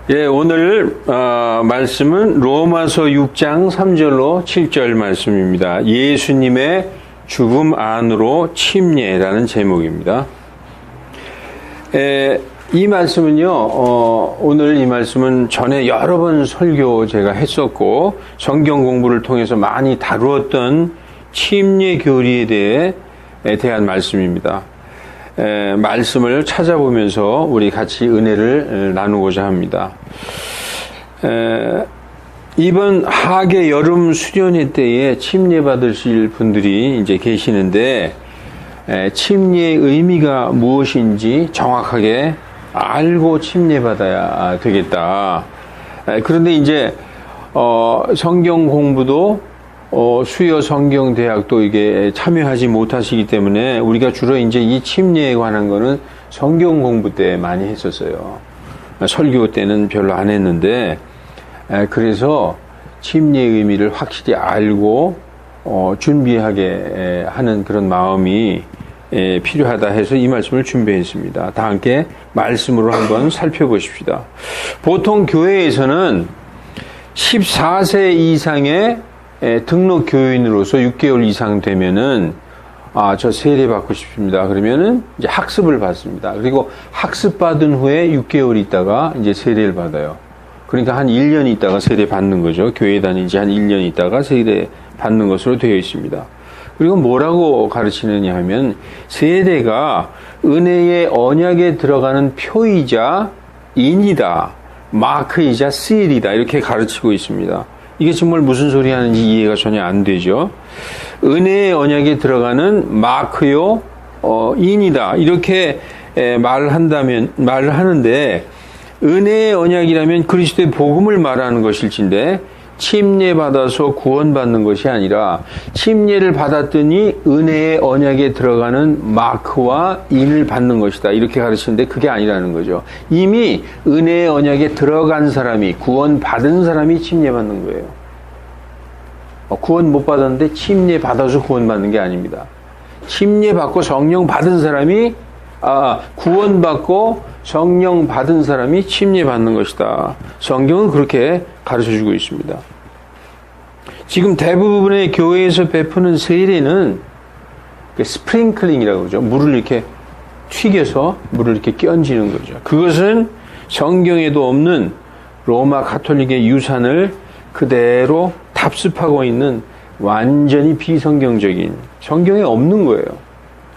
예, 오늘 말씀은 로마서 6장 3절로 7절 말씀입니다. 예수님의 죽음 안으로 침례라는 제목입니다. 이 말씀은요, 오늘 이 말씀은 전에 여러 번 설교 제가 했었고 성경 공부를 통해서 많이 다루었던 침례 교리에 대한 말씀입니다. 말씀을 찾아보면서 우리 같이 은혜를 나누고자 합니다. 이번 하계 여름 수련회 때에 침례 받으실 분들이 이제 계시는데, 침례의 의미가 무엇인지 정확하게 알고 침례 받아야 되겠다. 그런데 이제 성경 공부도 수요 성경 대학도 이게 참여하지 못하시기 때문에 우리가 주로 이제 이 침례에 관한 거는 성경 공부 때 많이 했었어요. 설교 때는 별로 안 했는데, 그래서 침례의 의미를 확실히 알고 준비하게 하는 그런 마음이 필요하다 해서 이 말씀을 준비했습니다. 다 함께 말씀으로 한번 살펴보십시다. 보통 교회에서는 14세 이상의 등록 교인으로서 6개월 이상 되면은 저 세례 받고 싶습니다. 그러면은 이제 학습을 받습니다. 그리고 학습 받은 후에 6개월 있다가 이제 세례를 받아요. 그러니까 한 1년 있다가 세례 받는 거죠. 교회 다니지 한 1년 있다가 세례 받는 것으로 되어 있습니다. 그리고 뭐라고 가르치느냐 하면 세례가 은혜의 언약에 들어가는 표이자 인이다, 마크이자 시일이다, 이렇게 가르치고 있습니다. 이게 정말 무슨 소리 하는지 이해가 전혀 안 되죠. 은혜의 언약에 들어가는 마크요, 인이다, 이렇게 말을 하는데, 은혜의 언약이라면 그리스도의 복음을 말하는 것일진데, 침례 받아서 구원받는 것이 아니라 침례를 받았더니 은혜의 언약에 들어가는 마크와 인을 받는 것이다, 이렇게 가르치는데 그게 아니라는 거죠. 이미 은혜의 언약에 들어간 사람이, 구원받은 사람이 침례 받는 거예요. 구원 못 받았는데 침례 받아서 구원받는 게 아닙니다. 침례 받고 성령 받은 사람이, 구원받고 성령 받은 사람이 침례 받는 것이다. 성경은 그렇게 가르쳐주고 있습니다. 지금 대부분의 교회에서 베푸는 세례는 스프링클링이라고 그러죠. 물을 이렇게 튀겨서 물을 이렇게 끼얹는 거죠. 그것은 성경에도 없는 로마 가톨릭의 유산을 그대로 답습하고 있는 완전히 비성경적인, 성경에 없는 거예요.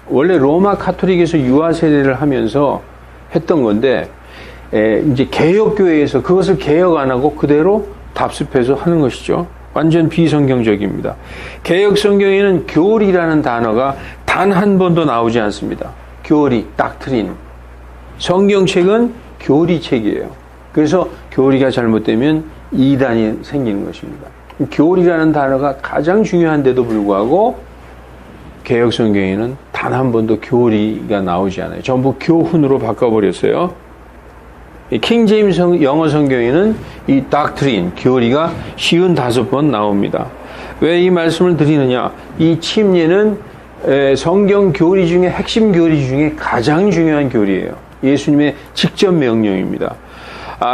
원래 로마 가톨릭에서 유아 세례를 하면서 했던 건데, 이제 개혁교회에서 그것을 개혁 안 하고 그대로 답습해서 하는 것이죠. 완전 비성경적입니다. 개혁 성경에는 교리라는 단어가 단 한 번도 나오지 않습니다. 교리, 닥트린. 성경책은 교리책이에요. 그래서 교리가 잘못되면 이단이 생기는 것입니다. 교리라는 단어가 가장 중요한데도 불구하고 개혁 성경에는 단 한 번도 교리가 나오지 않아요. 전부 교훈으로 바꿔버렸어요. 킹 제임스 영어 성경에는 이 doctrine, 교리가 55번 나옵니다. 왜 이 말씀을 드리느냐? 이 침례는 성경 교리 중에, 핵심 교리 중에 가장 중요한 교리예요. 예수님의 직접 명령입니다.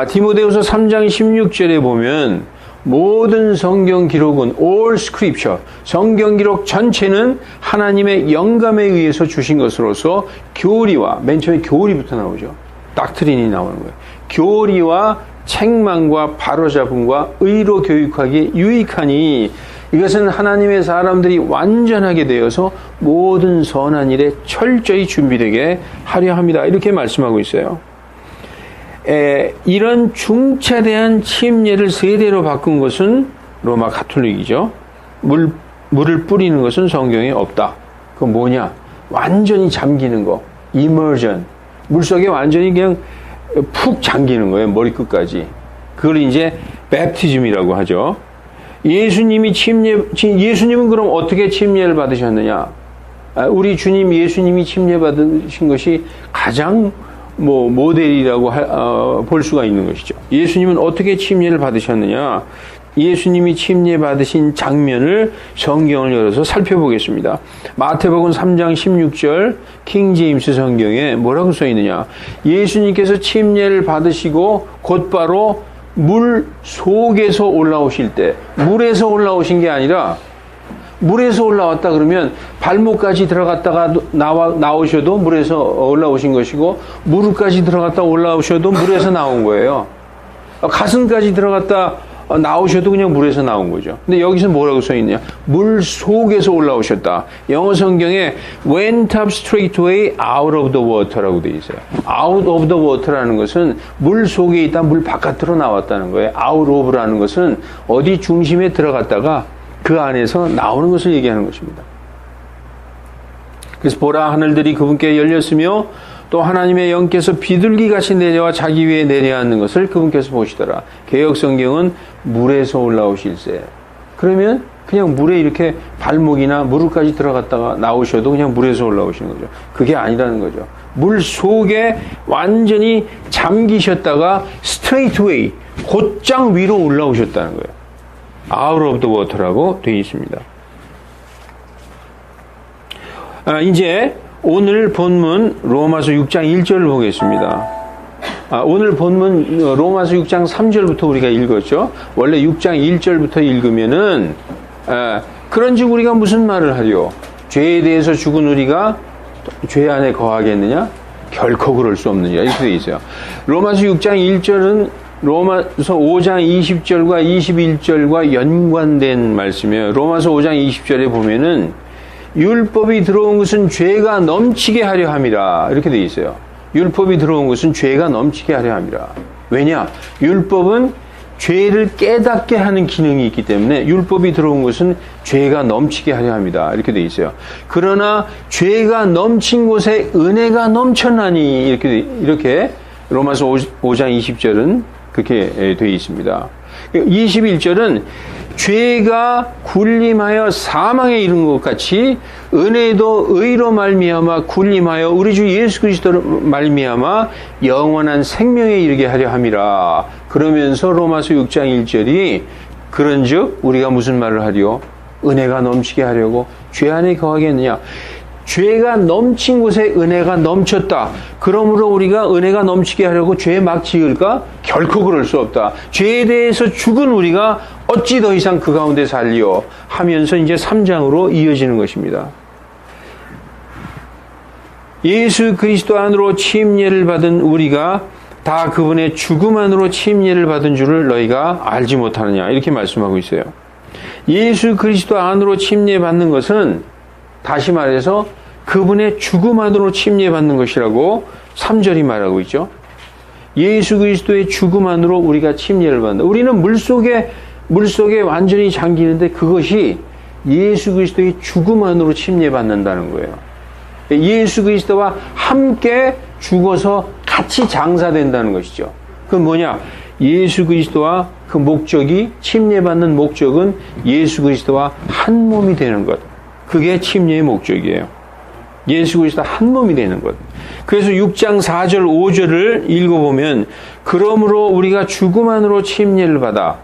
디모데후서 3장 16절에 보면 모든 성경 기록은 all scripture, 성경 기록 전체는 하나님의 영감에 의해서 주신 것으로서 교리와, 맨 처음에 교리부터 나오죠. 닥트린이 나오는 거예요. 교리와 책망과 바로잡음과 의로 교육하기에 유익하니 이것은 하나님의 사람들이 완전하게 되어서 모든 선한 일에 철저히 준비되게 하려 합니다. 이렇게 말씀하고 있어요. 이런 중차대한 침례를 세례로 바꾼 것은 로마 가톨릭이죠. 물을 뿌리는 것은 성경에 없다. 그건 뭐냐? 완전히 잠기는 거. immersion. 물속에 완전히 그냥 푹 잠기는 거예요. 머리끝까지. 그걸 이제 베프티즘이라고 하죠. 예수님은 그럼 어떻게 침례를 받으셨느냐? 우리 주님 예수님이 침례 받으신 것이 가장 모델이라고 볼 수가 있는 것이죠. 예수님은 어떻게 침례를 받으셨느냐? 예수님이 침례 받으신 장면을 성경을 열어서 살펴보겠습니다. 마태복음 3장 16절 킹 제임스 성경에 뭐라고 써 있느냐? 예수님께서 침례를 받으시고 곧바로 물 속에서 올라오실 때, 물에서 올라오신 게 아니라 물에서 올라왔다 그러면 발목까지 들어갔다가 나오셔도 물에서 올라오신 것이고, 무릎까지 들어갔다 올라오셔도 물에서 나온 거예요. 가슴까지 들어갔다 나오셔도 그냥 물에서 나온 거죠. 근데 여기서 뭐라고 써 있냐? 물 속에서 올라오셨다. 영어 성경에 went up straightway out of the water라고 되어 있어요. out of the water라는 것은 물 속에 있다, 물 바깥으로 나왔다는 거예요. out of라는 것은 어디 중심에 들어갔다가 그 안에서 나오는 것을 얘기하는 것입니다. 그래서 보라, 하늘들이 그분께 열렸으며 또 하나님의 영께서 비둘기같이 내려와 자기 위에 내려앉는 것을 그분께서 보시더라. 개역성경은 물에서 올라오실세. 그러면 그냥 물에 이렇게 발목이나 무릎까지 들어갔다가 나오셔도 그냥 물에서 올라오시는 거죠. 그게 아니라는 거죠. 물 속에 완전히 잠기셨다가 straightway, 곧장 위로 올라오셨다는 거예요. out of the water라고 되어 있습니다. 이제 오늘 본문 로마서 6장 1절을 보겠습니다. 오늘 본문 로마서 6장 3절부터 우리가 읽었죠. 원래 6장 1절부터 읽으면은 그런즉 우리가 무슨 말을 하리요? 죄에 대해서 죽은 우리가 죄 안에 거하겠느냐? 결코 그럴 수 없느니라. 이렇게 되어 있어요. 로마서 6장 1절은 로마서 5장 20절과 21절과 연관된 말씀이에요. 로마서 5장 20절에 보면은 율법이 들어온 것은 죄가 넘치게 하려 함이라. 이렇게 되어 있어요. 율법이 들어온 것은 죄가 넘치게 하려 함이라. 왜냐? 율법은 죄를 깨닫게 하는 기능이 있기 때문에 율법이 들어온 것은 죄가 넘치게 하려 합니다. 이렇게 되어 있어요. 그러나 죄가 넘친 곳에 은혜가 넘쳤나니. 이렇게 로마서 5장 20절은 그렇게 되어 있습니다. 21절은 죄가 군림하여 사망에 이른 것 같이 은혜도 의로 말미암아 군림하여 우리 주 예수 그리스도로 말미암아 영원한 생명에 이르게 하려 함이라. 그러면서 로마서 6장 1절이 그런즉 우리가 무슨 말을 하리요? 은혜가 넘치게 하려고 죄 안에 거하겠느냐? 죄가 넘친 곳에 은혜가 넘쳤다. 그러므로 우리가 은혜가 넘치게 하려고 죄 막 지을까? 결코 그럴 수 없다. 죄에 대해서 죽은 우리가 어찌 더 이상 그 가운데 살리요? 하면서 이제 3장으로 이어지는 것입니다. 예수 그리스도 안으로 침례를 받은 우리가 다 그분의 죽음 안으로 침례를 받은 줄을 너희가 알지 못하느냐. 이렇게 말씀하고 있어요. 예수 그리스도 안으로 침례 받는 것은 다시 말해서 그분의 죽음 안으로 침례받는 것이라고 3절이 말하고 있죠. 예수 그리스도의 죽음 안으로 우리가 침례를 받는다. 우리는 물속에 완전히 잠기는데 그것이 예수 그리스도의 죽음 안으로 침례받는다는 거예요. 예수 그리스도와 함께 죽어서 같이 장사된다는 것이죠. 그건 뭐냐? 예수 그리스도와 그 목적이, 침례받는 목적은 예수 그리스도와 한 몸이 되는 것. 그게 침례의 목적이에요. 예수 그리스도 한 몸이 되는 것. 그래서 6장 4절 5절을 읽어보면 그러므로 우리가 죽음 안으로 침례를 받아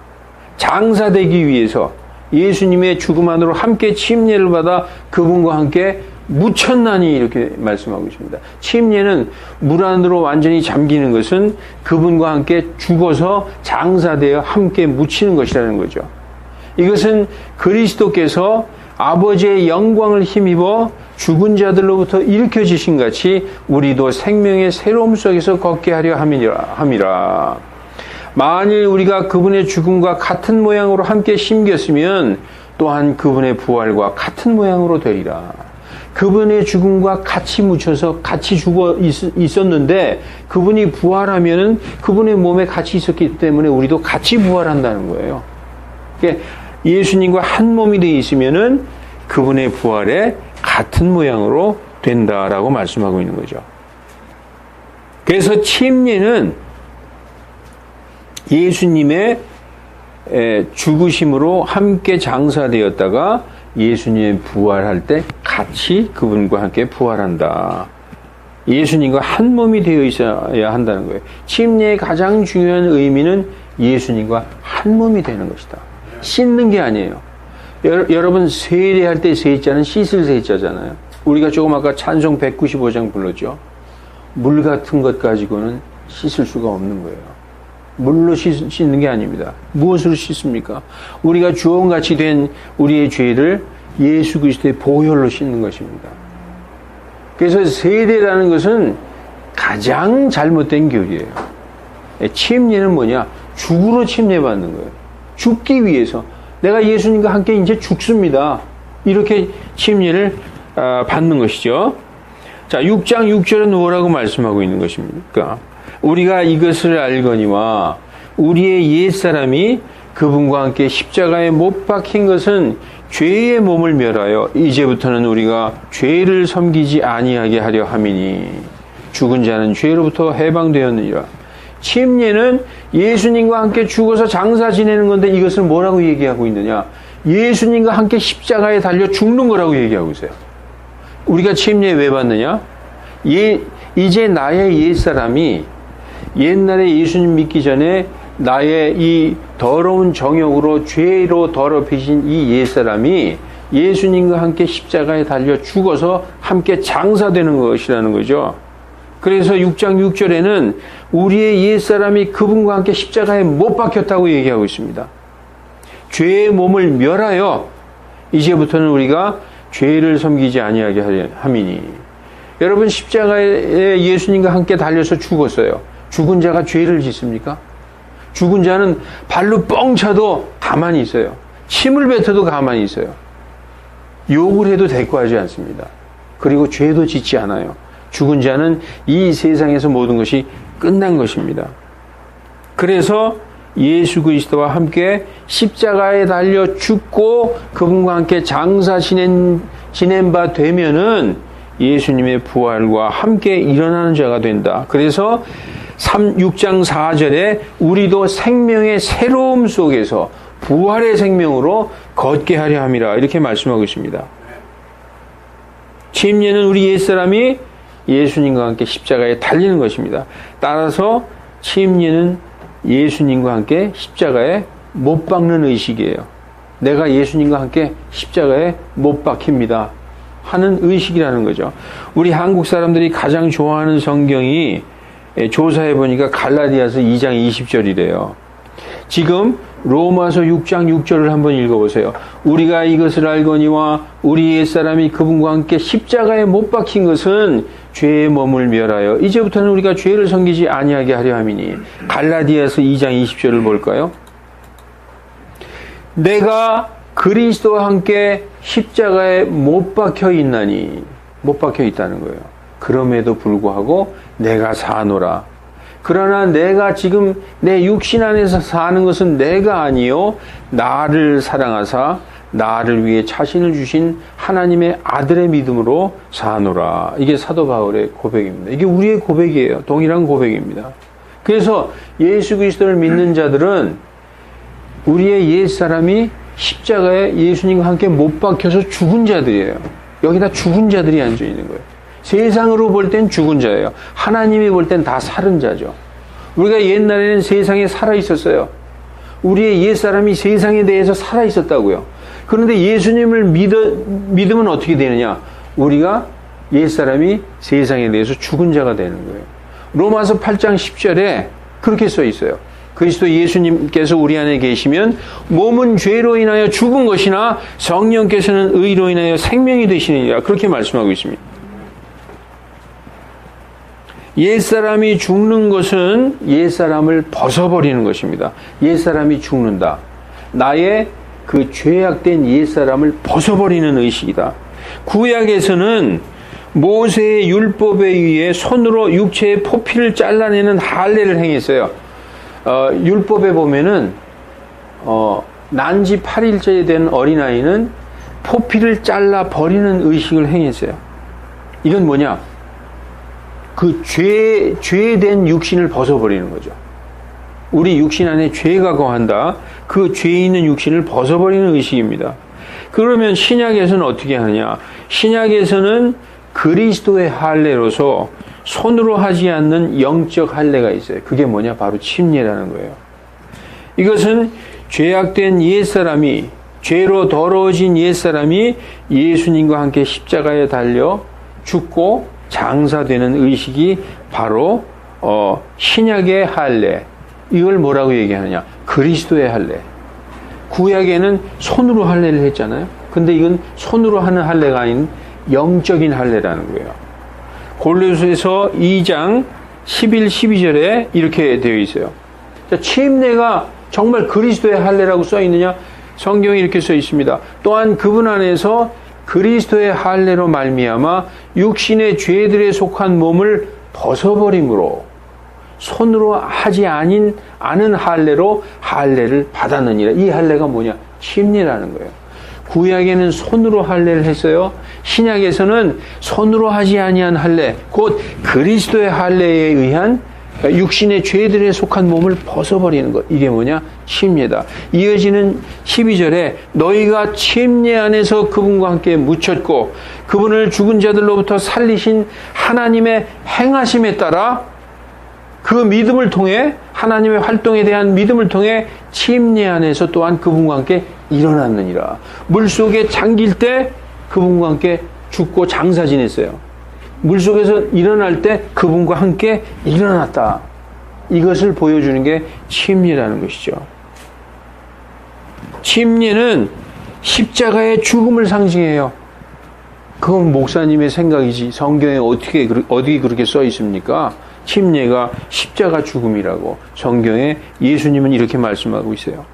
장사되기 위해서 예수님의 죽음 안으로 함께 침례를 받아 그분과 함께 묻혔나니 이렇게 말씀하고 있습니다. 침례는 물 안으로 완전히 잠기는 것은 그분과 함께 죽어서 장사되어 함께 묻히는 것이라는 거죠. 이것은 그리스도께서 아버지의 영광을 힘입어 죽은 자들로부터 일으켜지신 같이 우리도 생명의 새로움 속에서 걷게 하려 함이라. 만일 우리가 그분의 죽음과 같은 모양으로 함께 심겼으면 또한 그분의 부활과 같은 모양으로 되리라. 그분의 죽음과 같이 묻혀서 같이 죽어 있었는데 그분이 부활하면은 그분의 몸에 같이 있었기 때문에 우리도 같이 부활한다는 거예요. 그러니까 예수님과 한 몸이 되어 있으면은 그분의 부활에 같은 모양으로 된다라고 말씀하고 있는 거죠. 그래서 침례는 예수님의 죽으심으로 함께 장사되었다가 예수님의 부활할 때 같이 그분과 함께 부활한다. 예수님과 한 몸이 되어 있어야 한다는 거예요. 침례의 가장 중요한 의미는 예수님과 한 몸이 되는 것이다. 씻는 게 아니에요. 여러분 세례할 때 세자는 씻을 세자잖아요. 우리가 조금 아까 찬송 195장 불렀죠. 물 같은 것 가지고는 씻을 수가 없는 거예요. 물로 씻는 게 아닙니다. 무엇으로 씻습니까? 우리가 주원같이 된 우리의 죄를 예수 그리스도의 보혈로 씻는 것입니다. 그래서 세례라는 것은 가장 잘못된 교리예요. 침례는 뭐냐? 죽으로 침례받는 거예요. 죽기 위해서. 내가 예수님과 함께 이제 죽습니다. 이렇게 침례를 받는 것이죠. 자, 6장 6절은 뭐라고 말씀하고 있는 것입니까? 우리가 이것을 알거니와 우리의 옛사람이 그분과 함께 십자가에 못 박힌 것은 죄의 몸을 멸하여 이제부터는 우리가 죄를 섬기지 아니하게 하려 함이니 죽은 자는 죄로부터 해방되었느니라. 침례는 예수님과 함께 죽어서 장사 지내는 건데 이것을 뭐라고 얘기하고 있느냐? 예수님과 함께 십자가에 달려 죽는 거라고 얘기하고 있어요. 우리가 침례 왜 받느냐? 이제 나의 옛사람이 옛날에 예수님 믿기 전에 나의 이 더러운 정욕으로 죄로 더럽히신 이 옛사람이 예수님과 함께 십자가에 달려 죽어서 함께 장사되는 것이라는 거죠. 그래서 6장 6절에는 우리의 옛사람이 그분과 함께 십자가에 못 박혔다고 얘기하고 있습니다. 죄의 몸을 멸하여 이제부터는 우리가 죄를 섬기지 아니하게 하려 함이니. 여러분 십자가에 예수님과 함께 달려서 죽었어요. 죽은 자가 죄를 짓습니까? 죽은 자는 발로 뻥 차도 가만히 있어요. 침을 뱉어도 가만히 있어요. 욕을 해도 대꾸하지 않습니다. 그리고 죄도 짓지 않아요. 죽은 자는 이 세상에서 모든 것이 끝난 것입니다. 그래서 예수 그리스도와 함께 십자가에 달려 죽고 그분과 함께 장사 지낸 바 되면은 예수님의 부활과 함께 일어나는 자가 된다. 그래서 6장 4절에 우리도 생명의 새로움 속에서 부활의 생명으로 걷게 하려 함이라 이렇게 말씀하고 있습니다. 침례는 우리 옛사람이 예수님과 함께 십자가에 달리는 것입니다. 따라서 침례는 예수님과 함께 십자가에 못 박는 의식이에요. 내가 예수님과 함께 십자가에 못 박힙니다 하는 의식이라는 거죠. 우리 한국 사람들이 가장 좋아하는 성경이 조사해 보니까 갈라디아서 2장 20절이래요. 지금 로마서 6장 6절을 한번 읽어보세요. 우리가 이것을 알거니와 우리 옛사람이 그분과 함께 십자가에 못 박힌 것은 죄의 몸을 멸하여 이제부터는 우리가 죄를 섬기지 아니하게 하려 함이니. 갈라디아서 2장 20절을 볼까요? 내가 그리스도와 함께 십자가에 못 박혀 있나니. 못 박혀 있다는 거예요. 그럼에도 불구하고 내가 사노라. 그러나 내가 지금 내 육신 안에서 사는 것은 내가 아니요 나를 사랑하사 나를 위해 자신을 주신 하나님의 아들의 믿음으로 사노라. 이게 사도 바울의 고백입니다. 이게 우리의 고백이에요. 동일한 고백입니다. 그래서 예수 그리스도를 믿는 자들은 우리의 옛사람이 십자가에 예수님과 함께 못 박혀서 죽은 자들이에요. 여기다 죽은 자들이 앉아 있는 거예요. 세상으로 볼 땐 죽은 자예요. 하나님이 볼 땐 다 살은 자죠. 우리가 옛날에는 세상에 살아 있었어요. 우리의 옛사람이 세상에 대해서 살아 있었다고요. 그런데 예수님을 믿으면 어떻게 되느냐? 우리가 옛사람이 세상에 대해서 죽은 자가 되는 거예요. 로마서 8장 10절에 그렇게 써 있어요. 그리스도 예수님께서 우리 안에 계시면 몸은 죄로 인하여 죽은 것이나 성령께서는 의로 인하여 생명이 되시느니라. 그렇게 말씀하고 있습니다. 옛사람이 죽는 것은 옛사람을 벗어버리는 것입니다. 옛사람이 죽는다. 나의 그 죄악된 옛사람을 벗어버리는 의식이다. 구약에서는 모세의 율법에 의해 손으로 육체의 포피를 잘라내는 할례를 행했어요. 율법에 보면은 난지 8일째 된 어린아이는 포피를 잘라 버리는 의식을 행했어요. 이건 뭐냐? 그 죄된 육신을 벗어버리는 거죠. 우리 육신 안에 죄가 거한다. 그 죄 있는 육신을 벗어버리는 의식입니다. 그러면 신약에서는 어떻게 하느냐? 신약에서는 그리스도의 할례로서 손으로 하지 않는 영적 할례가 있어요. 그게 뭐냐? 바로 침례라는 거예요. 이것은 죄악된 옛사람이, 죄로 더러워진 옛사람이 예수님과 함께 십자가에 달려 죽고 장사되는 의식이 바로 신약의 할례. 이걸 뭐라고 얘기하느냐? 그리스도의 할례. 구약에는 손으로 할례를 했잖아요. 근데 이건 손으로 하는 할례가 아닌 영적인 할례라는 거예요. 골로새서 2장 11, 12절에 이렇게 되어 있어요. 자, 침례가 정말 그리스도의 할례라고 써 있느냐? 성경에 이렇게 써 있습니다. 또한 그분 안에서 그리스도의 할례로 말미암아 육신의 죄들에 속한 몸을 벗어버림으로 손으로 하지 않은 할례로 할례를 받았느니라. 이 할례가 뭐냐? 침례라는 거예요. 구약에는 손으로 할례를 했어요. 신약에서는 손으로 하지 아니한 할례, 곧 그리스도의 할례에 의한 육신의 죄들에 속한 몸을 벗어버리는 것. 이게 뭐냐? 침례다. 이어지는 12절에 너희가 침례 안에서 그분과 함께 묻혔고 그분을 죽은 자들로부터 살리신 하나님의 행하심에 따라 그 믿음을 통해 하나님의 활동에 대한 믿음을 통해 침례 안에서 또한 그분과 함께 일어났느니라. 물속에 잠길 때 그분과 함께 죽고 장사 지냈어요. 물속에서 일어날 때 그분과 함께 일어났다. 이것을 보여주는 게 침례라는 것이죠. 침례는 십자가의 죽음을 상징해요. 그건 목사님의 생각이지 성경에 어디 그렇게 써 있습니까? 침례가 십자가 죽음이라고 성경에 예수님은 이렇게 말씀하고 있어요.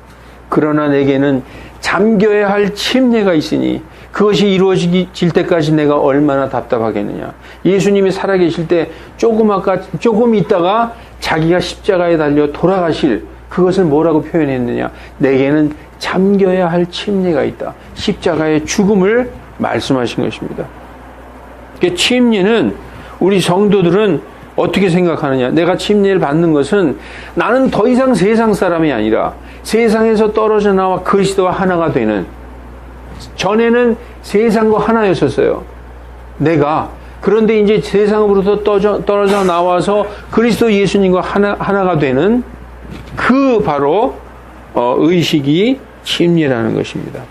그러나 내게는 잠겨야 할 침례가 있으니 그것이 이루어질 때까지 내가 얼마나 답답하겠느냐. 예수님이 살아계실 때 조금 있다가 자기가 십자가에 달려 돌아가실 그것을 뭐라고 표현했느냐. 내게는 잠겨야 할 침례가 있다. 십자가의 죽음을 말씀하신 것입니다. 그러니까 침례는 우리 성도들은 어떻게 생각하느냐. 내가 침례를 받는 것은 나는 더 이상 세상 사람이 아니라 세상에서 떨어져 나와 그리스도와 하나가 되는, 전에는 세상과 하나였었어요. 내가. 그런데 이제 세상으로부터 떨어져 나와서 그리스도 예수님과 하나가 되는 그 바로 의식이 침례라는 것입니다.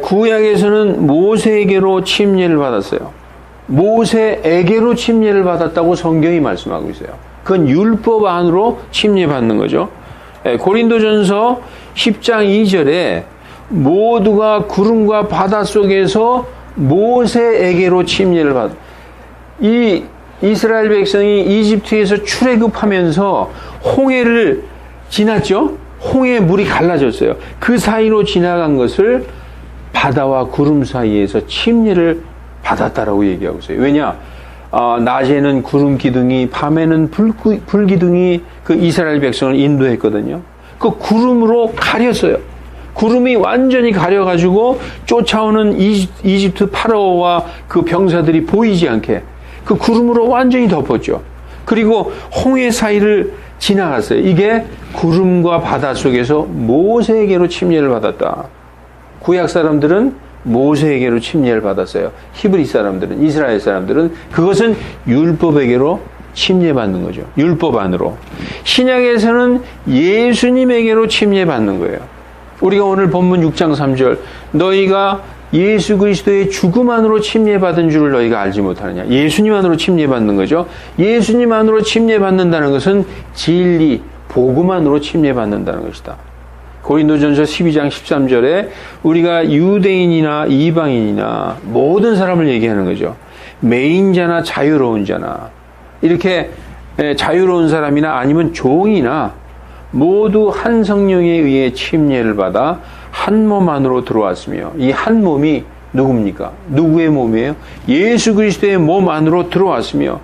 구약에서는 모세에게로 침례를 받았어요. 모세에게로 침례를 받았다고 성경이 말씀하고 있어요. 그건 율법 안으로 침례받는 거죠. 고린도전서 10장 2절에 모두가 구름과 바다 속에서 모세에게로 침례를 받아. 이 이스라엘 백성이 이집트에서 출애굽하면서 홍해를 지났죠. 홍해의 물이 갈라졌어요. 그 사이로 지나간 것을 바다와 구름 사이에서 침례를 받았다라고 얘기하고 있어요. 왜냐? 낮에는 구름 기둥이, 밤에는 불 기둥이 그 이스라엘 백성을 인도했거든요. 그 구름으로 가렸어요. 구름이 완전히 가려가지고 쫓아오는 이집트 파라오와 그 병사들이 보이지 않게 그 구름으로 완전히 덮었죠. 그리고 홍해 사이를 지나갔어요. 이게 구름과 바다 속에서 모세에게로 침례를 받았다. 구약 사람들은 모세에게로 침례를 받았어요. 히브리 사람들은, 이스라엘 사람들은 그것은 율법에게로 침례받는 거죠. 율법 안으로. 신약에서는 예수님에게로 침례받는 거예요. 우리가 오늘 본문 6장 3절 너희가 예수 그리스도의 죽음 안으로 침례받은 줄을 너희가 알지 못하느냐. 예수님 안으로 침례받는 거죠. 예수님 안으로 침례받는다는 것은 진리, 복음 안으로 침례받는다는 것이다. 고린도전서 12장 13절에 우리가 유대인이나 이방인이나 모든 사람을 얘기하는 거죠. 매인자나 자유로운 자나 이렇게 자유로운 사람이나 아니면 종이나 모두 한 성령에 의해 침례를 받아 한 몸 안으로 들어왔으며 이 한 몸이 누굽니까? 누구의 몸이에요? 예수 그리스도의 몸 안으로 들어왔으며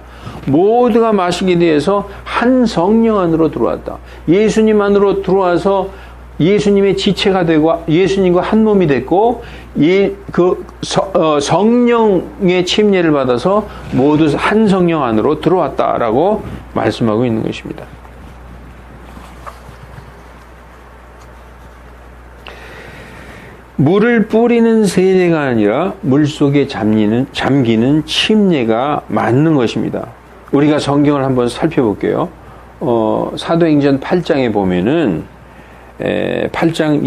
모두가 마시게 되어서 한 성령 안으로 들어왔다. 예수님 안으로 들어와서 예수님의 지체가 되고 예수님과 한 몸이 됐고 성령의 침례를 받아서 모두 한 성령 안으로 들어왔다라고 말씀하고 있는 것입니다. 물을 뿌리는 세례가 아니라 물속에 잠기는 침례가 맞는 것입니다. 우리가 성경을 한번 살펴볼게요. 사도행전 8장에 보면은 8장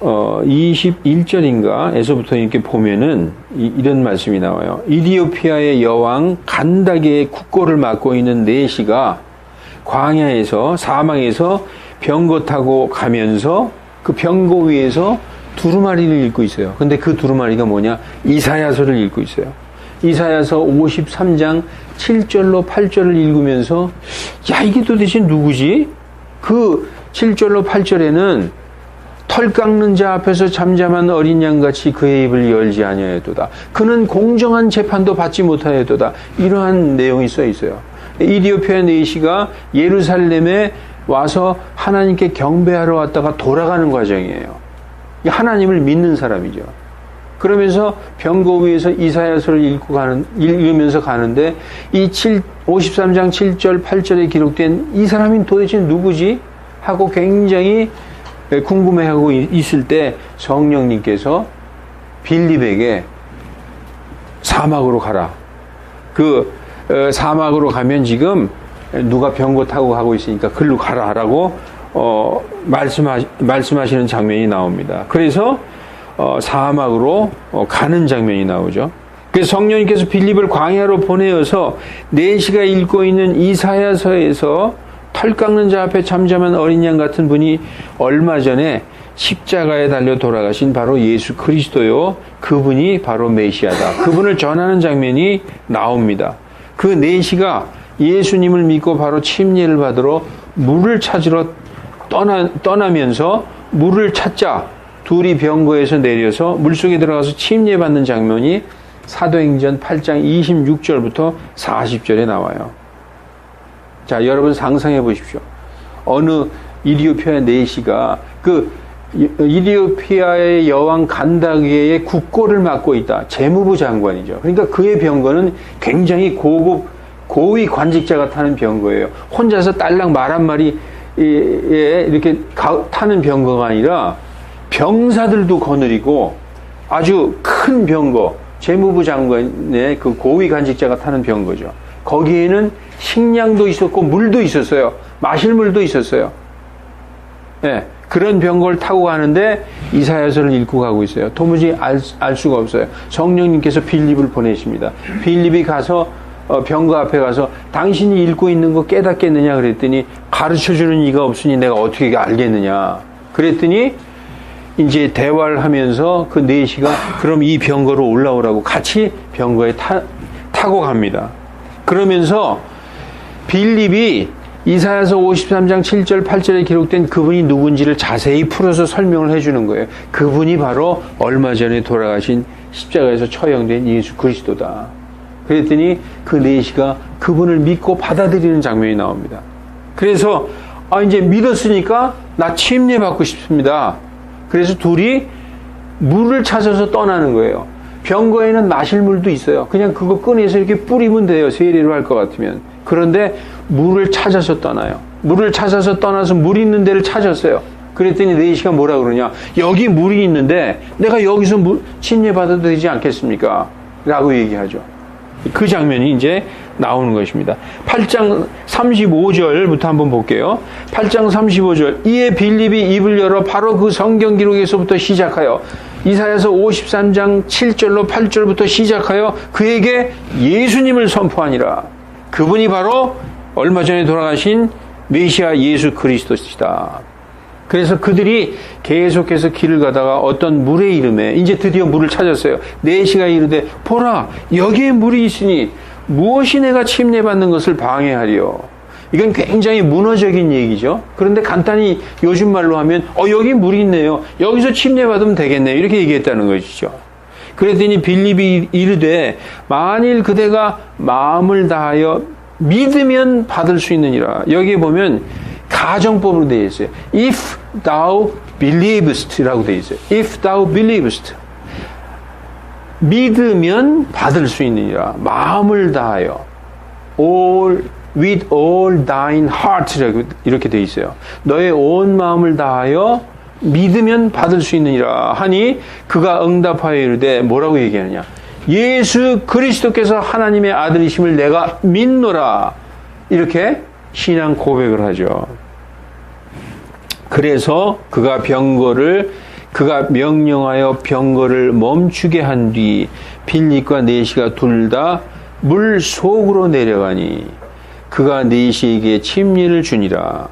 21절인가 에서부터 이렇게 보면은 이런 말씀이 나와요. 이디오피아의 여왕 간다게의 국고를 맡고 있는 네시가 광야에서 사망에서 병거 타고 가면서 그 병거 위에서 두루마리를 읽고 있어요. 근데 그 두루마리가 뭐냐? 이사야서를 읽고 있어요. 이사야서 53장 7절로 8절을 읽으면서 야, 이게 도대체 누구지? 그 7절로 8절에는 털 깎는 자 앞에서 잠잠한 어린 양같이 그의 입을 열지 아니하였도다. 그는 공정한 재판도 받지 못하였도다. 이러한 내용이 써 있어요. 이디오피아 네시가 예루살렘에 와서 하나님께 경배하러 왔다가 돌아가는 과정이에요. 하나님을 믿는 사람이죠. 그러면서 병거 위에서 이사야서를 읽으면서 가는데 이 53장 7절 8절에 기록된 이 사람이 도대체 누구지? 하고 굉장히 궁금해하고 있을 때 성령님께서 빌립에게 사막으로 가라. 그 사막으로 가면 지금 누가 병거 타고 가고 있으니까 글로 가라라고 말씀하시는 장면이 나옵니다. 그래서 사막으로 가는 장면이 나오죠. 그래서 성령님께서 빌립을 광야로 보내어서 네시가 읽고 있는 이사야서에서 털 깎는 자 앞에 잠잠한 어린 양 같은 분이 얼마 전에 십자가에 달려 돌아가신 바로 예수 그리스도요. 그분이 바로 메시아다. 그분을 전하는 장면이 나옵니다. 그 네시가 예수님을 믿고 바로 침례를 받으러 물을 찾으러 떠나면서 물을 찾자 둘이 병거에서 내려서 물속에 들어가서 침례 받는 장면이 사도행전 8장 26절부터 40절에 나와요. 자, 여러분 상상해 보십시오. 어느 이디오피아 네시가 그 이디오피아의 여왕 간다게의 국고를 맡고 있다. 재무부 장관이죠. 그러니까 그의 병거는 굉장히 고위 관직자가 타는 병거예요. 혼자서 딸랑 말 한 마리에 이렇게 타는 병거가 아니라 병사들도 거느리고 아주 큰 병거, 재무부 장관의 그 고위 관직자가 타는 병거죠. 거기에는 식량도 있었고 물도 있었어요. 마실 물도 있었어요. 네, 그런 병거를 타고 가는데 이사야서를 읽고 가고 있어요. 도무지 알 수가 없어요. 성령님께서 빌립을 보내십니다. 빌립이 가서 병거 앞에 가서 당신이 읽고 있는 거 깨닫겠느냐 그랬더니 가르쳐주는 이가 없으니 내가 어떻게 알겠느냐 그랬더니 이제 대화를 하면서 그 네시가 그럼 이 병거로 올라오라고 같이 병거에 타고 갑니다. 그러면서 빌립이 이사야서 53장 7절 8절에 기록된 그분이 누군지를 자세히 풀어서 설명을 해주는 거예요. 그분이 바로 얼마 전에 돌아가신 십자가에서 처형된 예수 그리스도다. 그랬더니 그 네시가 그분을 믿고 받아들이는 장면이 나옵니다. 그래서 이제 믿었으니까 나 침례 받고 싶습니다. 그래서 둘이 물을 찾아서 떠나는 거예요. 병거에는 마실 물도 있어요. 그냥 그거 꺼내서 이렇게 뿌리면 돼요. 세례로 할 것 같으면. 그런데 물을 찾아서 떠나요. 물을 찾아서 떠나서 물 있는 데를 찾았어요. 그랬더니 네시가 뭐라 그러냐. 여기 물이 있는데 내가 여기서 침례 받아도 되지 않겠습니까? 라고 얘기하죠. 그 장면이 이제 나오는 것입니다. 8장 35절부터 한번 볼게요. 8장 35절. 이에 빌립이 입을 열어 바로 그 성경 기록에서부터 시작하여 이사야서 53장 7절로 8절부터 시작하여 그에게 예수님을 선포하니라. 그분이 바로 얼마 전에 돌아가신 메시아 예수 그리스도시다. 그래서 그들이 계속해서 길을 가다가 어떤 물의 이름에 이제 드디어 물을 찾았어요. 네시가 이르되 보라 여기에 물이 있으니 무엇이 내가 침례받는 것을 방해하리요. 이건 굉장히 문어적인 얘기죠. 그런데 간단히 요즘 말로 하면 여기 물이 있네요. 여기서 침례받으면 되겠네요. 이렇게 얘기했다는 것이죠. 그랬더니 빌립이 이르되 만일 그대가 마음을 다하여 믿으면 받을 수 있느니라. 여기에 보면 가정법으로 되어 있어요. If thou believest 라고 되어 있어요. If thou believest. 믿으면 받을 수 있느니라. 마음을 다하여. With all thine heart 이렇게 되어 있어요. 너의 온 마음을 다하여 믿으면 받을 수 있느니라 하니 그가 응답하여 이르되 뭐라고 얘기하느냐. 예수 그리스도께서 하나님의 아들이심을 내가 믿노라. 이렇게 신앙 고백을 하죠. 그래서 그가 명령하여 병거를 멈추게 한 뒤 빌립과 네시가 둘 다 물 속으로 내려가니 그가 네시에게 침례를 주니라.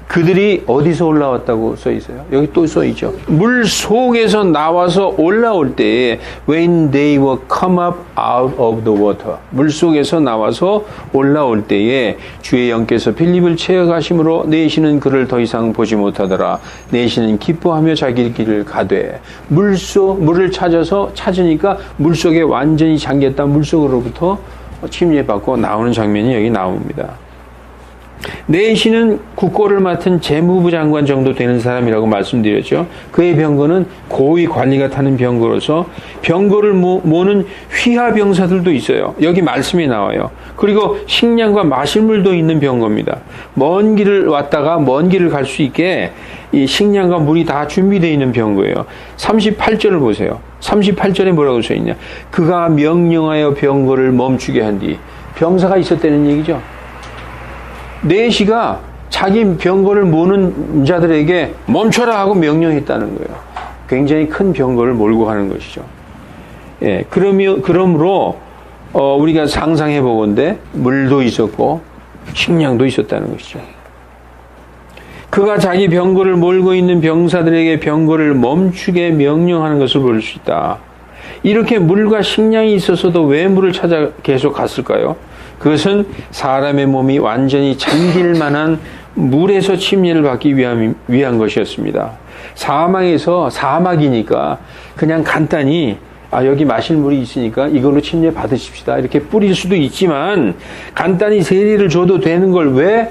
그들이 어디서 올라왔다고 써 있어요? 여기 또 써 있죠. 물 속에서 나와서 올라올 때에 when they were come up out of the water. 물 속에서 나와서 올라올 때에 주의 영께서 빌립을 채워가심으로 네시는 그를 더 이상 보지 못하더라. 네시는 기뻐하며 자기 길을 가되 물을 찾으니까 물 속에 완전히 잠겼다. 물 속으로부터 침례받고 나오는 장면이 여기 나옵니다. 네시는 국고를 맡은 재무부 장관 정도 되는 사람이라고 말씀드렸죠. 그의 병거는 고위 관리가 타는 병거로서 병거를 모는 휘하 병사들도 있어요. 여기 말씀이 나와요. 그리고 식량과 마실 물도 있는 병거입니다. 먼 길을 왔다가 먼 길을 갈 수 있게 이 식량과 물이 다 준비되어 있는 병거예요. 38절을 보세요. 38절에 뭐라고 써 있냐. 그가 명령하여 병거를 멈추게 한 뒤. 병사가 있었다는 얘기죠. 네시가 자기 병거를 모는 자들에게 멈춰라 하고 명령했다는 거예요. 굉장히 큰 병거를 몰고 가는 것이죠. 예, 그러므로 우리가 상상해 보건대 물도 있었고 식량도 있었다는 것이죠. 그가 자기 병거를 몰고 있는 병사들에게 병거를 멈추게 명령하는 것을 볼 수 있다. 이렇게 물과 식량이 있어서도 왜 물을 찾아 계속 갔을까요? 그것은 사람의 몸이 완전히 잠길 만한 물에서 침례를 받기 위한 것이었습니다. 사막이니까 그냥 간단히 여기 마실 물이 있으니까 이걸로 침례 받으십시다. 이렇게 뿌릴 수도 있지만 간단히 세례를 줘도 되는 걸 왜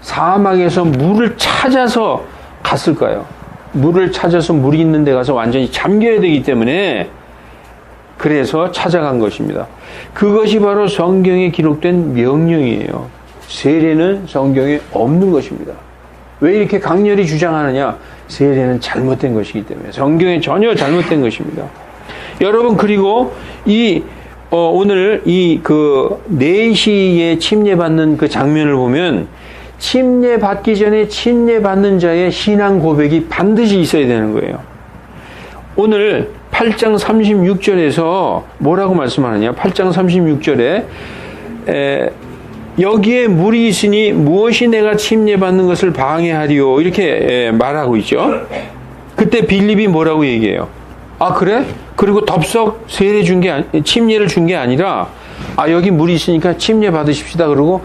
사막에서 물을 찾아서 갔을까요? 물을 찾아서 물이 있는 데 가서 완전히 잠겨야 되기 때문에 그래서 찾아간 것입니다. 그것이 바로 성경에 기록된 명령이에요. 세례는 성경에 없는 것입니다. 왜 이렇게 강렬히 주장하느냐? 세례는 잘못된 것이기 때문에. 성경에 전혀 잘못된 것입니다. 여러분, 그리고 오늘 네시의 침례받는 그 장면을 보면 침례받기 전에 침례받는 자의 신앙 고백이 반드시 있어야 되는 거예요. 오늘 8장 36절에서 뭐라고 말씀하느냐? 8장 36절에 여기에 물이 있으니 무엇이 내가 침례받는 것을 방해하리요? 이렇게 말하고 있죠. 그때 빌립이 뭐라고 얘기해요? 아, 그래? 그리고 덥석 침례를 준 게 아니라 여기 물이 있으니까 침례 받으십시다. 그러고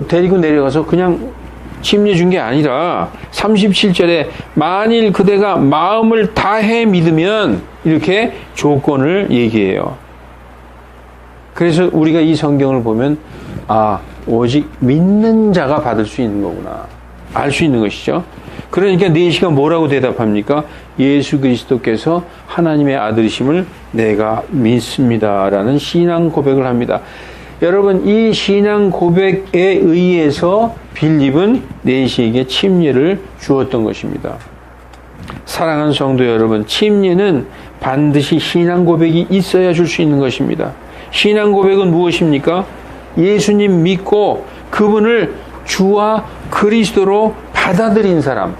데리고 내려가서 그냥 침례 준 게 아니라 37절에 만일 그대가 마음을 다해 믿으면 이렇게 조건을 얘기해요. 그래서 우리가 이 성경을 보면 오직 믿는 자가 받을 수 있는 거구나 알 수 있는 것이죠. 그러니까 네시가 뭐라고 대답합니까? 예수 그리스도께서 하나님의 아들이심을 내가 믿습니다라는 신앙 고백을 합니다. 여러분, 이 신앙 고백에 의해서 빌립은 네시에게 침례를 주었던 것입니다. 사랑하는 성도 여러분, 침례는 반드시 신앙 고백이 있어야 줄 수 있는 것입니다. 신앙 고백은 무엇입니까? 예수님 믿고 그분을 주와 그리스도로 받아들인 사람.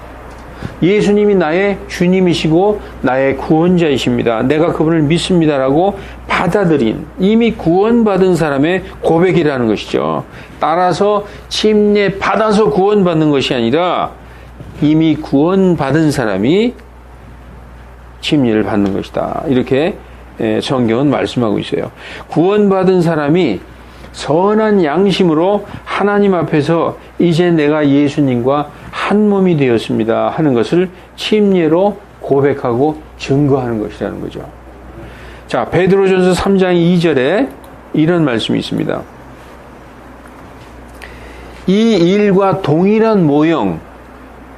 예수님이 나의 주님이시고 나의 구원자이십니다. 내가 그분을 믿습니다라고 받아들인, 이미 구원받은 사람의 고백이라는 것이죠. 따라서 침례 받아서 구원받는 것이 아니라 이미 구원받은 사람이 침례를 받는 것이다. 이렇게 성경은 말씀하고 있어요. 구원받은 사람이 선한 양심으로 하나님 앞에서 이제 내가 예수님과 한 몸이 되었습니다 하는 것을 침례로 고백하고 증거하는 것이라는 거죠. 자, 베드로전서 3장 2절에 이런 말씀이 있습니다. 이 일과 동일한 모형,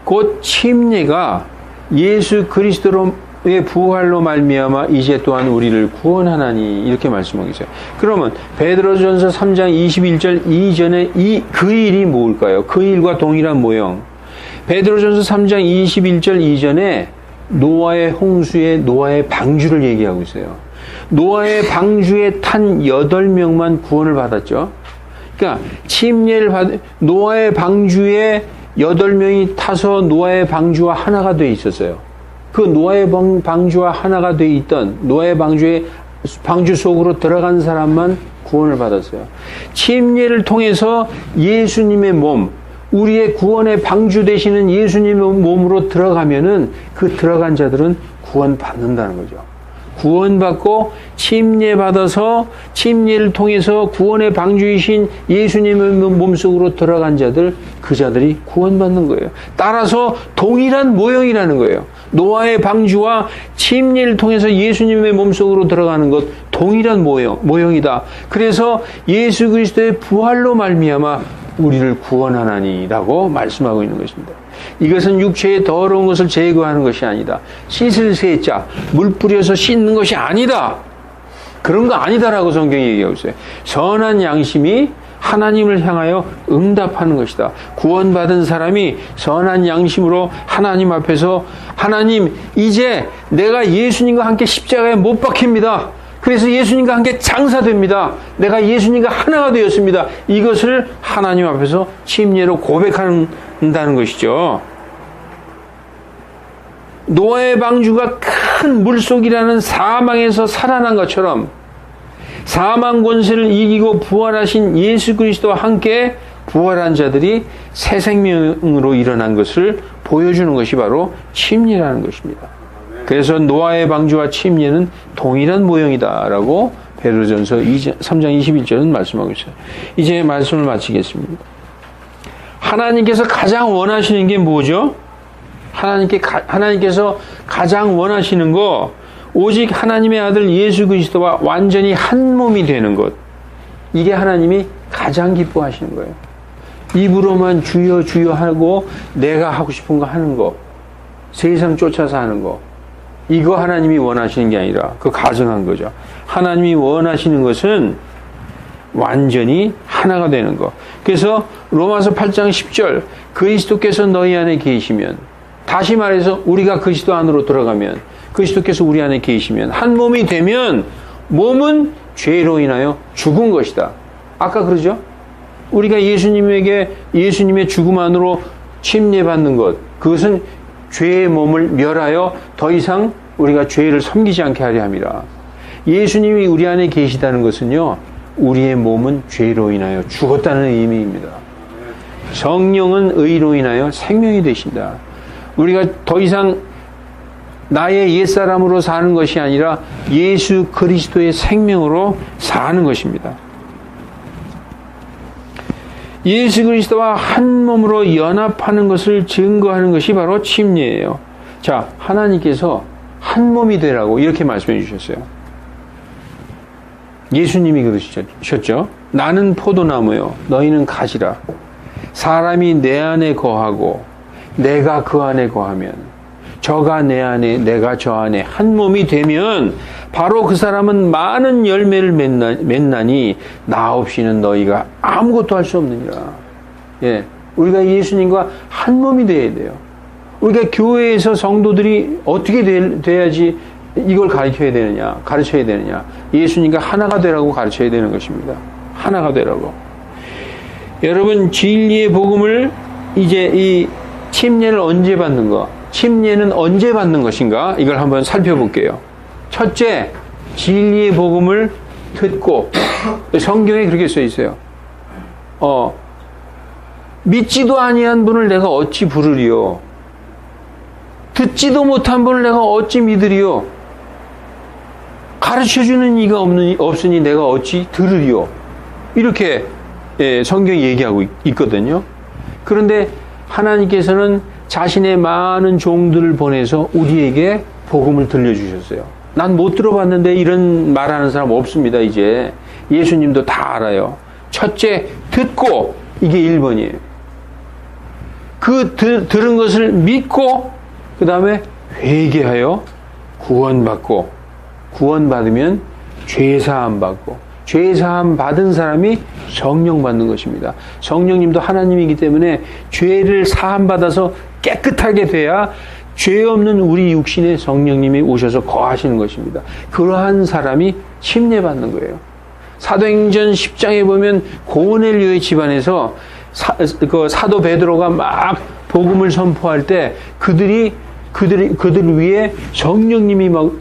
곧 침례가 예수 그리스도의 부활로 말미암아 이제 또한 우리를 구원하나니, 이렇게 말씀하고 있어요. 그러면 베드로전서 3장 21절 이전에 그 일이 뭘까요? 그 일과 동일한 모형. 베드로전서 3장 21절 이전에 노아의 홍수에 노아의 방주를 얘기하고 있어요. 노아의 방주에 탄 8명만 구원을 받았죠. 그러니까 그러니까 침례를 받은 노아의 방주에 8명이 타서 노아의 방주와 하나가 돼 있었어요. 그 노아의 방주와 하나가 돼 있던 노아의 방주 속으로 들어간 사람만 구원을 받았어요. 침례를 통해서 예수님의 몸, 우리의 구원의 방주 되시는 예수님의 몸으로 들어가면은 그 들어간 자들은 구원받는다는 거죠. 구원받고 침례받아서 침례를 통해서 구원의 방주이신 예수님의 몸속으로 들어간 자들, 그 자들이 구원받는 거예요. 따라서 동일한 모형이라는 거예요. 노아의 방주와 침례를 통해서 예수님의 몸속으로 들어가는 것 동일한 모형이다. 그래서 예수 그리스도의 부활로 말미암아 우리를 구원하나니라고 말씀하고 있는 것입니다. 이것은 육체의 더러운 것을 제거하는 것이 아니다. 씻을 세자, 물 뿌려서 씻는 것이 아니다. 그런 거 아니다라고 성경이 얘기하고 있어요. 선한 양심이 하나님을 향하여 응답하는 것이다. 구원받은 사람이 선한 양심으로 하나님 앞에서 하나님, 이제 내가 예수님과 함께 십자가에 못 박힙니다. 그래서 예수님과 함께 장사됩니다. 내가 예수님과 하나가 되었습니다. 이것을 하나님 앞에서 침례로 고백한다는 것이죠. 노아의 방주가 큰 물속이라는 사망에서 살아난 것처럼 사망 권세를 이기고 부활하신 예수 그리스도와 함께 부활한 자들이 새 생명으로 일어난 것을 보여주는 것이 바로 침례라는 것입니다. 그래서 노아의 방주와 침례는 동일한 모형이다라고 베드로전서 3장 21절은 말씀하고 있어요. 이제 말씀을 마치겠습니다. 하나님께서 가장 원하시는 게 뭐죠? 하나님께서 가장 원하시는 거, 오직 하나님의 아들 예수 그리스도와 완전히 한 몸이 되는 것. 이게 하나님이 가장 기뻐하시는 거예요. 입으로만 주여 주여 하고 내가 하고 싶은 거 하는 거, 세상 쫓아서 하는 거, 이거 하나님이 원하시는 게 아니라 그 가정한 거죠. 하나님이 원하시는 것은 완전히 하나가 되는 거. 그래서 로마서 8장 10절, 그리스도께서 너희 안에 계시면, 다시 말해서 우리가 그리스도 안으로 들어가면, 그리스도께서 우리 안에 계시면, 한 몸이 되면 몸은 죄로 인하여 죽은 것이다. 아까 그러죠? 우리가 예수님의 죽음 안으로 침례받는 것, 그것은 죄의 몸을 멸하여 더 이상 우리가 죄를 섬기지 않게 하려 함이라. 예수님이 우리 안에 계시다는 것은요, 우리의 몸은 죄로 인하여 죽었다는 의미입니다. 성령은 의로 인하여 생명이 되신다. 우리가 더 이상 나의 옛사람으로 사는 것이 아니라 예수 그리스도의 생명으로 사는 것입니다. 예수 그리스도와 한 몸으로 연합하는 것을 증거하는 것이 바로 침례예요. 자, 하나님께서 한 몸이 되라고 이렇게 말씀해 주셨어요. 예수님이 그러셨죠. 나는 포도나무요, 너희는 가지라. 사람이 내 안에 거하고 내가 그 안에 거하면, 저가 내 안에 내가 저 안에 한 몸이 되면 바로 그 사람은 많은 열매를 맺나니 나 없이는 너희가 아무것도 할 수 없느니라. 예, 우리가 예수님과 한 몸이 되어야 돼요. 우리가 교회에서 성도들이 어떻게 돼야지 이걸 가르쳐야 되느냐. 예수님과 하나가 되라고 가르쳐야 되는 것입니다. 하나가 되라고. 여러분, 진리의 복음을 이제 이 침례를 언제 받는 거? 침례는 언제 받는 것인가? 이걸 한번 살펴볼게요. 첫째, 진리의 복음을 듣고, 성경에 그렇게 써 있어요. 믿지도 아니한 분을 내가 어찌 부르리요? 듣지도 못한 분을 내가 어찌 믿으리요? 가르쳐주는 이가 없으니 내가 어찌 들으리요? 이렇게 성경이 얘기하고 있거든요. 그런데 하나님께서는 자신의 많은 종들을 보내서 우리에게 복음을 들려주셨어요. 난 못 들어봤는데 이런 말하는 사람 없습니다. 이제 예수님도 다 알아요. 첫째, 듣고, 이게 1번이에요. 그 들은 것을 믿고 그 다음에 회개하여 구원받고, 구원받으면 죄사함 받고, 죄사함 받은 사람이 성령 받는 것입니다. 성령님도 하나님이기 때문에 죄를 사함 받아서 깨끗하게 돼야 죄 없는 우리 육신에 성령님이 오셔서 거하시는 것입니다. 그러한 사람이 침례 받는 거예요. 사도행전 10장에 보면 고넬료의 집안에서 사도 베드로가 막 복음을 선포할 때 그들 위에 성령님이 막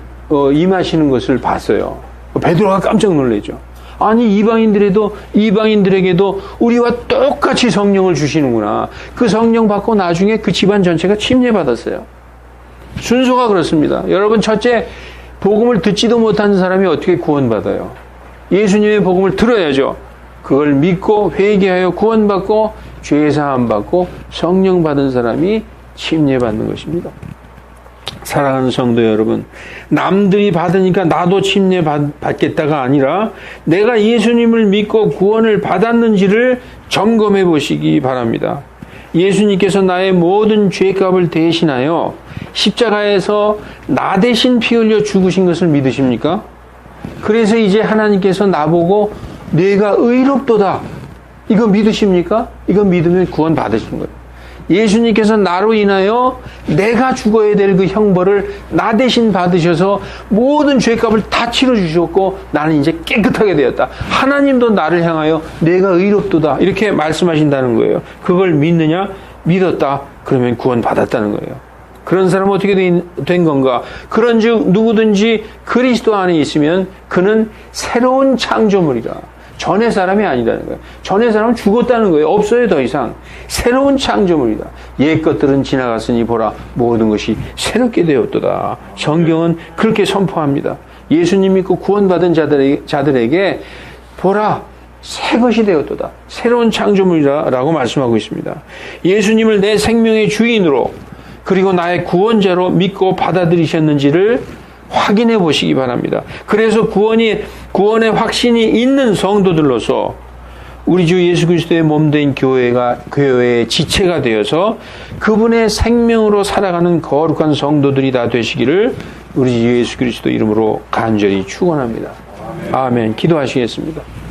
임하시는 것을 봤어요. 베드로가 깜짝 놀라죠. 아니 이방인들에게도 우리와 똑같이 성령을 주시는구나. 그 성령 받고 나중에 그 집안 전체가 침례받았어요. 순서가 그렇습니다. 여러분, 첫째, 복음을 듣지도 못하는 사람이 어떻게 구원받아요? 예수님의 복음을 들어야죠. 그걸 믿고 회개하여 구원받고 죄사함 받고 성령 받은 사람이 침례받는 것입니다. 사랑하는 성도 여러분, 남들이 받으니까 나도 침례받겠다가 아니라 내가 예수님을 믿고 구원을 받았는지를 점검해 보시기 바랍니다. 예수님께서 나의 모든 죄값을 대신하여 십자가에서 나 대신 피 흘려 죽으신 것을 믿으십니까? 그래서 이제 하나님께서 나보고 내가 의롭도다, 이거 믿으십니까? 이거 믿으면 구원 받으신 거예요. 예수님께서 나로 인하여 내가 죽어야 될 그 형벌을 나 대신 받으셔서 모든 죄값을 다 치러주셨고 나는 이제 깨끗하게 되었다. 하나님도 나를 향하여 내가 의롭도다, 이렇게 말씀하신다는 거예요. 그걸 믿느냐? 믿었다. 그러면 구원 받았다는 거예요. 그런 사람은 어떻게 된 건가? 그런즉 누구든지 그리스도 안에 있으면 그는 새로운 창조물이라. 전의 사람이 아니라는 거예요. 전의 사람은 죽었다는 거예요. 없어요, 더 이상. 새로운 창조물이다. 옛 것들은 지나갔으니 보라, 모든 것이 새롭게 되었도다. 성경은 그렇게 선포합니다. 예수님 믿고 구원받은 자들에게 보라, 새 것이 되었도다. 새로운 창조물이라고 말씀하고 있습니다. 예수님을 내 생명의 주인으로 그리고 나의 구원자로 믿고 받아들이셨는지를 확인해 보시기 바랍니다. 그래서 구원의 확신이 있는 성도들로서 우리 주 예수 그리스도의 몸된 교회의 지체가 되어서 그분의 생명으로 살아가는 거룩한 성도들이 다 되시기를 우리 주 예수 그리스도 이름으로 간절히 축원합니다. 아멘. 기도하시겠습니다.